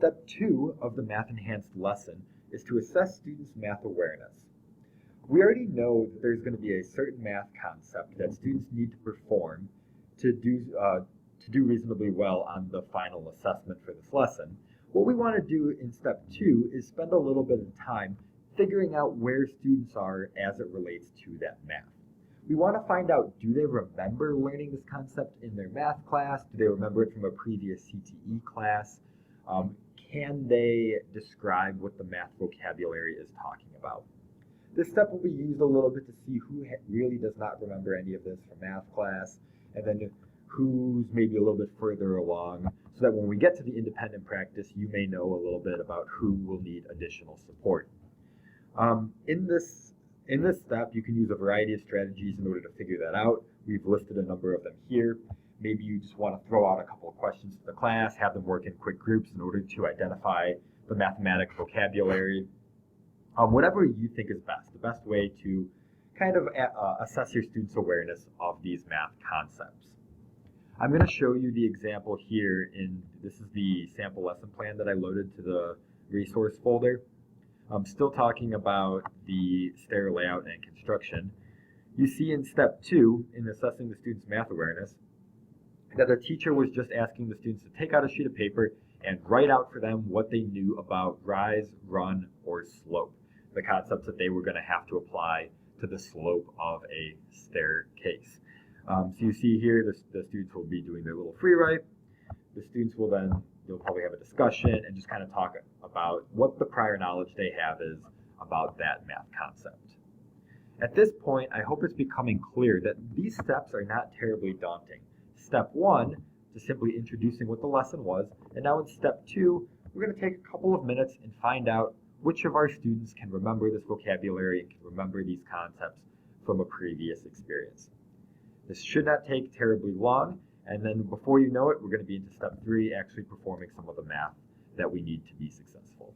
Step 2 of the Math Enhanced lesson is to assess students' math awareness. We already know that there's going to be a certain math concept that students need to perform to do reasonably well on the final assessment for this lesson. What we want to do in step 2 is spend a little bit of time figuring out where students are as it relates to that math. We want to find out, do they remember learning this concept in their math class? Do they remember it from a previous CTE class? Can they describe what the math vocabulary is talking about? This step will be used a little bit to see who really does not remember any of this from math class, and then who's maybe a little bit further along, so that when we get to the independent practice, you may know a little bit about who will need additional support. In this step, you can use a variety of strategies in order to figure that out. We've listed a number of them here. Maybe you just want to throw out a couple of questions to the class, have them work in quick groups in order to identify the mathematical vocabulary. Whatever you think is best, the best way to kind of assess your students' awareness of these math concepts. I'm going to show you the example here. This is the sample lesson plan that I loaded to the resource folder. I'm still talking about the stair layout and construction. You see in step 2, in assessing the students' math awareness, that the teacher was just asking the students to take out a sheet of paper and write out for them what they knew about rise, run, or slope, the concepts that they were going to have to apply to the slope of a staircase. So you see here the students will be doing their little free write. The students will then, they'll probably have a discussion and just kind of talk about what the prior knowledge they have is about that math concept. At this point, I hope it's becoming clear that these steps are not terribly daunting. Step 1, just simply introducing what the lesson was, and now in step 2, we're going to take a couple of minutes and find out which of our students can remember this vocabulary and can remember these concepts from a previous experience. This should not take terribly long, and then before you know it, we're going to be into step 3, actually performing some of the math that we need to be successful.